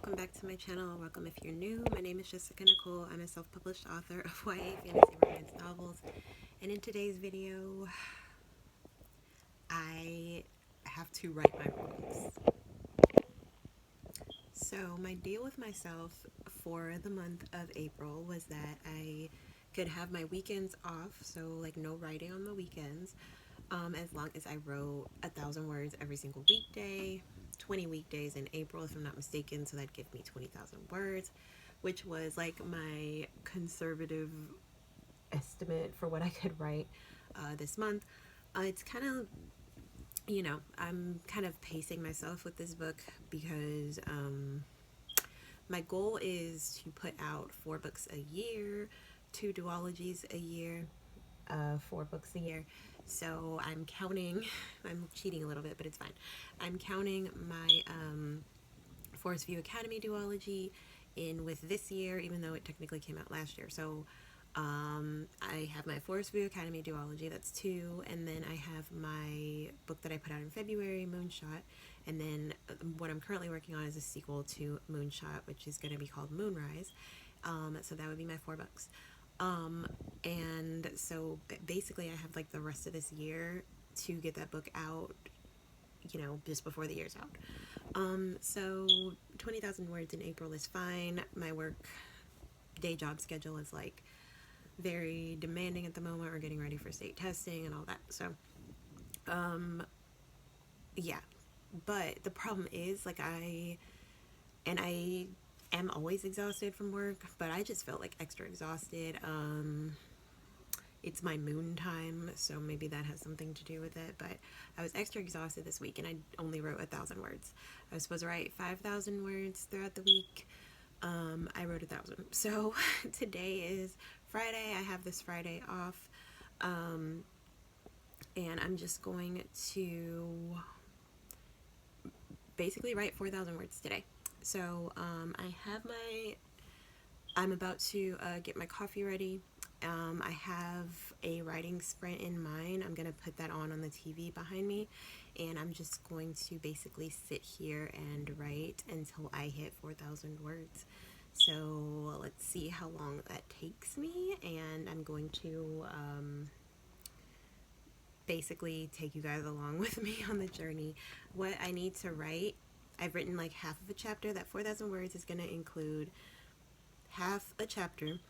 welcome back to my channel. Welcome if you're new. My name is Jessica Nicole. I'm a self-published author of YA fantasy romance novels. And in today's video, I have to right my wrongs. So my deal with myself for the month of April was that I could have my weekends off, so like no writing on the weekends, as long as I wrote 1,000 words every single weekday, 20 weekdays in April if I'm not mistaken, so that'd give me 20,000 words, which was like my conservative estimate for what I could write this month. It's kind of, I'm kind of pacing myself with this book because my goal is to put out 4 books a year, 2 duologies a year, 4 books a year. So I'm counting, I'm cheating a little bit, but it's fine. I'm counting my Forest View Academy duology in with this year, even though it technically came out last year. So I have my Forest View Academy duology, that's 2, and then I have my book that I put out in February, Moonshot, and then what I'm currently working on is a sequel to Moonshot, which is going to be called Moonrise. So that would be my 4 books. And so basically I have like the rest of this year to get that book out, just before the year's out. So 20,000 words in April is fine. My work day job schedule is like very demanding at the moment. We're getting ready for state testing and all that. So, yeah, but the problem is like I am always exhausted from work, but I just felt like extra exhausted. It's my moon time, so maybe that has something to do with it, but I was extra exhausted this week and I only wrote 1,000 words. I was supposed to write 5,000 words throughout the week. I wrote 1,000. So today is Friday. I have this Friday off. And I'm just going to basically write 4,000 words today. So I'm about to get my coffee ready. I have a writing sprint in mind. I'm going to put that on the TV behind me, and I'm just going to basically sit here and write until I hit 4,000 words. So let's see how long that takes me, and I'm going to basically take you guys along with me on the journey. What I need to write, I've written like half of a chapter. That 4,000 words is going to include half a chapter,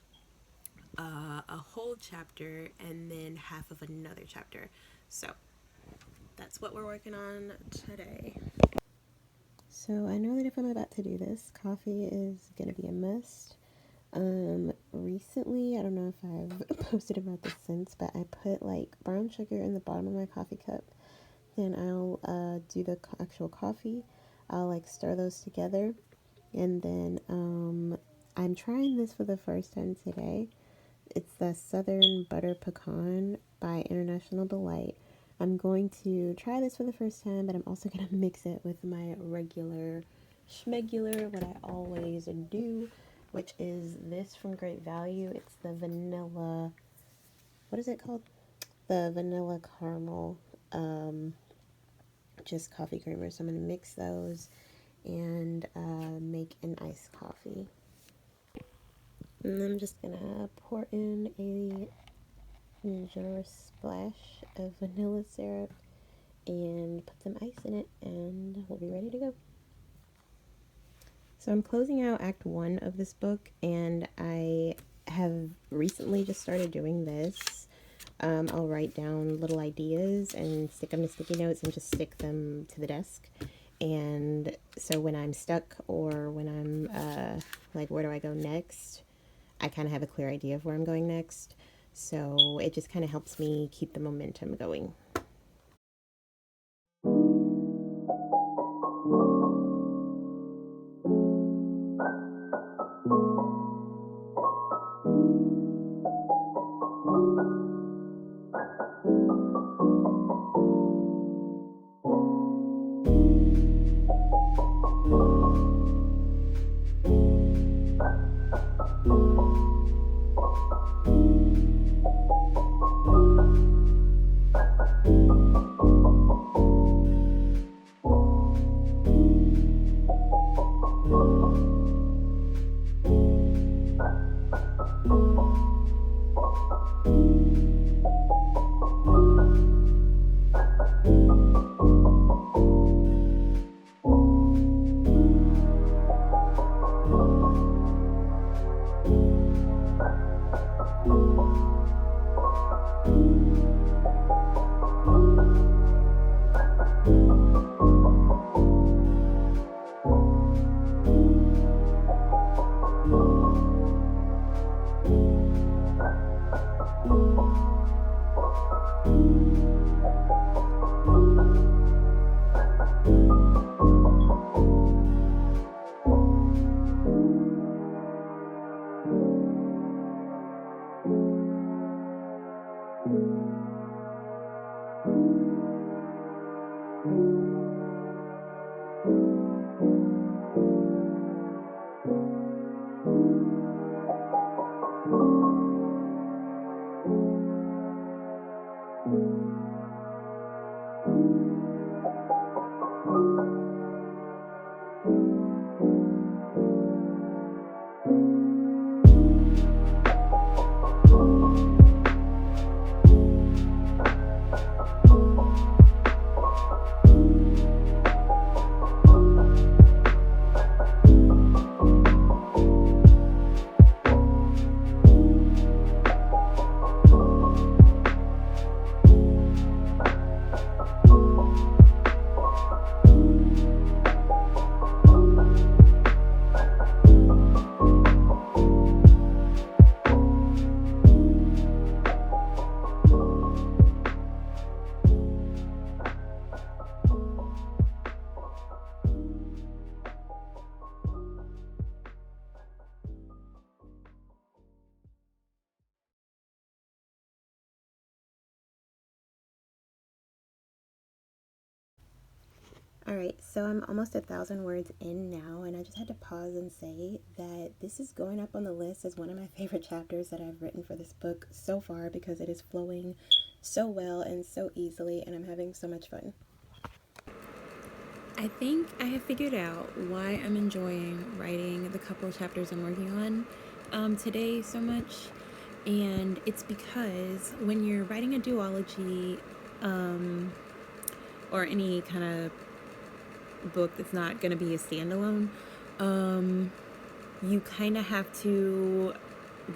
a whole chapter, and then half of another chapter. So that's what we're working on today. So I know that if I'm about to do this, coffee is going to be a must. Recently, I don't know if I've posted about this since, but I put like brown sugar in the bottom of my coffee cup. Then I'll do the actual coffee. I'll like stir those together. And then I'm trying this for the first time today. It's the Southern Butter Pecan by International Delight. I'm going to try this for the first time, but I'm also going to mix it with my regular schmegular, what I always do, which is this from Great Value. It's the vanilla, what is it called? The vanilla caramel, just coffee creamer. So I'm going to mix those and make an iced coffee. And I'm just going to pour in a generous splash of vanilla syrup and put some ice in it, and we'll be ready to go. So I'm closing out Act 1 of this book, and I have recently just started doing this. I'll write down little ideas and stick them to sticky notes and just stick them to the desk. And so when I'm stuck or when I'm like, where do I go next, I kind of have a clear idea of where I'm going next. So it just kind of helps me keep the momentum going. All right, so I'm almost 1,000 words in now, and I just had to pause and say that this is going up on the list as one of my favorite chapters that I've written for this book so far because it is flowing so well and so easily, and I'm having so much fun. I think I have figured out why I'm enjoying writing the couple of chapters I'm working on today so much, and it's because when you're writing a duology or any kind of book that's not going to be a standalone, you kind of have to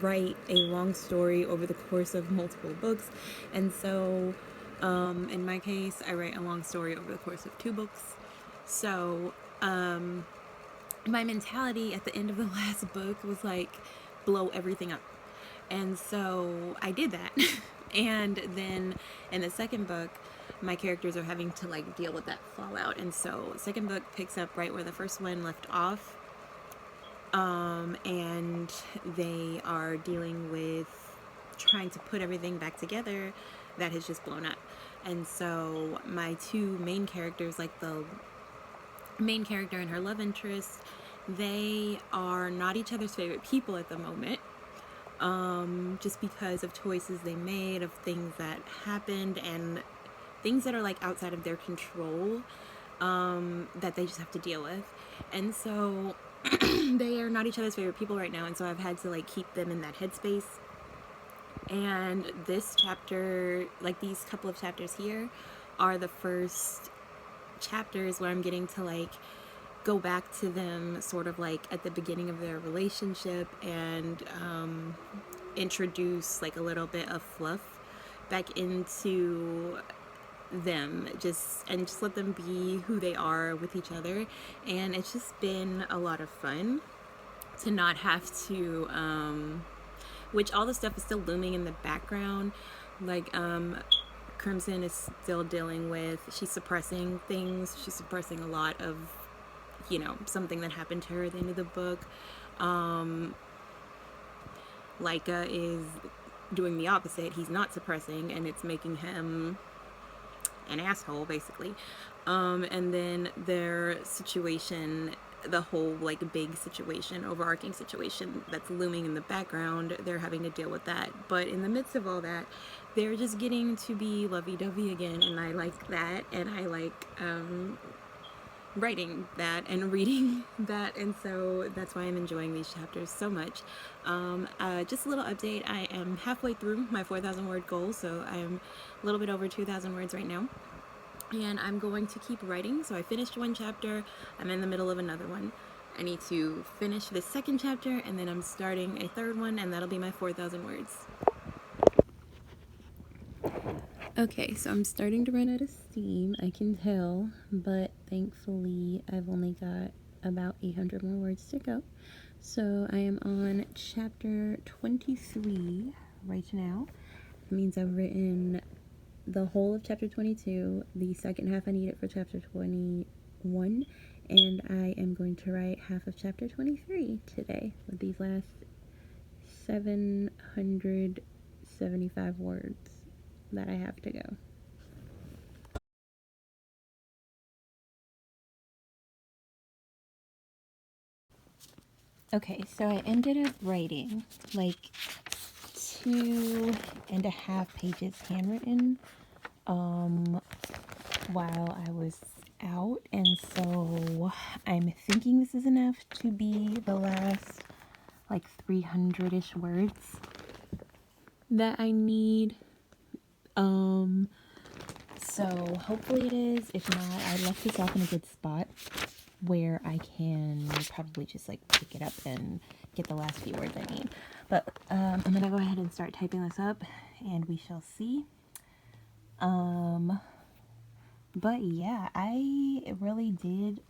write a long story over the course of multiple books. And so, in my case, I write a long story over the course of 2 books. So, my mentality at the end of the last book was like, blow everything up. And so I did that. And then in the second book, my characters are having to like deal with that fallout. And so second book picks up right where the first one left off. And they are dealing with trying to put everything back together that has just blown up. And so my 2 main characters, like the main character and her love interest, they are not each other's favorite people at the moment. Just because of choices they made, of things that happened, and things that are like outside of their control, that they just have to deal with. And so they are not each other's favorite people right now, and so I've had to like keep them in that headspace. And this chapter, like these couple of chapters here, are the first chapters where I'm getting to like go back to them sort of like at the beginning of their relationship and introduce like a little bit of fluff back into them, just let them be who they are with each other. And it's just been a lot of fun to not have to which all the stuff is still looming in the background, like Crimson is still dealing with, she's suppressing things, she's suppressing a lot of, you know, something that happened to her at the end of the book. Leica is doing the opposite. He's not suppressing, and it's making him an asshole, basically. And then their situation, the whole like big situation, overarching situation that's looming in the background, they're having to deal with that. But in the midst of all that, they're just getting to be lovey-dovey again, and I like that, and I like writing that and reading that, and so that's why I'm enjoying these chapters so much. Just a little update, I am halfway through my 4,000 word goal, so I'm a little bit over 2,000 words right now, and I'm going to keep writing. So I finished 1 chapter, I'm in the middle of another one. I need to finish the 2nd chapter, and then I'm starting a 3rd one, and that'll be my 4,000 words. Okay, so I'm starting to run out of steam, I can tell, but thankfully I've only got about 800 more words to go. So I am on chapter 23 right now. That means I've written the whole of chapter 22, the second half I needed for chapter 21, and I am going to write half of chapter 23 today with these last 775 words that I have to go. Okay, so I ended up writing like 2.5 pages handwritten while I was out, and so I'm thinking this is enough to be the last like 300-ish words that I need. So hopefully it is. If not, I left this off in a good spot where I can probably just like pick it up and get the last few words I need. But I'm gonna go ahead and start typing this up and we shall see. But yeah, I really did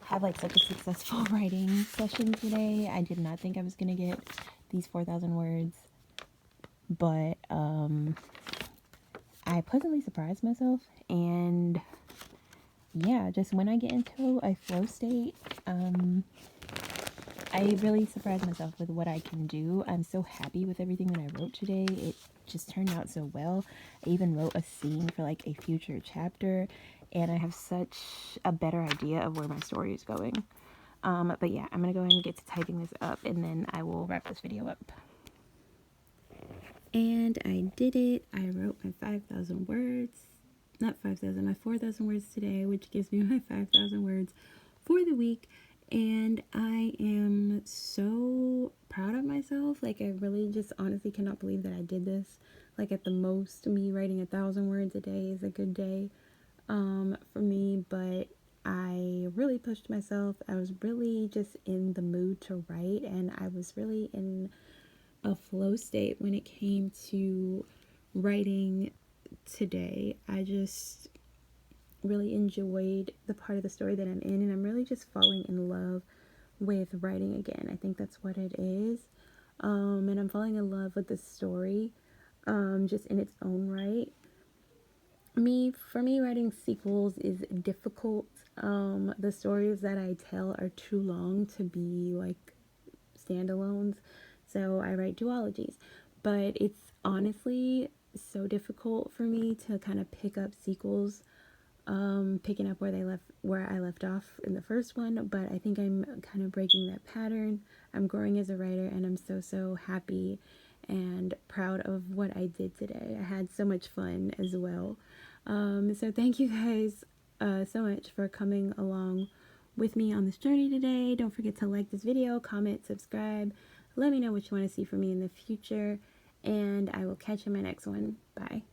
have like such a successful writing session today. I did not think I was gonna get these 4,000 words, but I pleasantly surprised myself. And yeah, just when I get into a flow state, I really surprised myself with what I can do. I'm so happy with everything that I wrote today. It just turned out so well. I even wrote a scene for like a future chapter, and I have such a better idea of where my story is going. But yeah, I'm gonna go ahead and get to typing this up, and then I will wrap this video up. And I did it. I wrote my 5,000 words. Not 5,000, my 4,000 words today, which gives me my 5,000 words for the week. And I am so proud of myself. Like, I really just honestly cannot believe that I did this. Like, at the most, me writing 1,000 words a day is a good day for me. But I really pushed myself. I was really just in the mood to write, and I was really in a flow state when it came to writing today. I just really enjoyed the part of the story that I'm in, and I'm really just falling in love with writing again. I think that's what it is. And I'm falling in love with the story, just in its own right. For me, writing sequels is difficult. The stories that I tell are too long to be like standalones, so I write duologies. But it's honestly so difficult for me to kind of pick up sequels, picking up where I left off in the first one. But I think I'm kind of breaking that pattern. I'm growing as a writer, and I'm so happy and proud of what I did today. I had so much fun as well. So thank you guys so much for coming along with me on this journey today. Don't forget to like this video, comment, subscribe. Let me know what you want to see from me in the future, and I will catch you in my next one. Bye.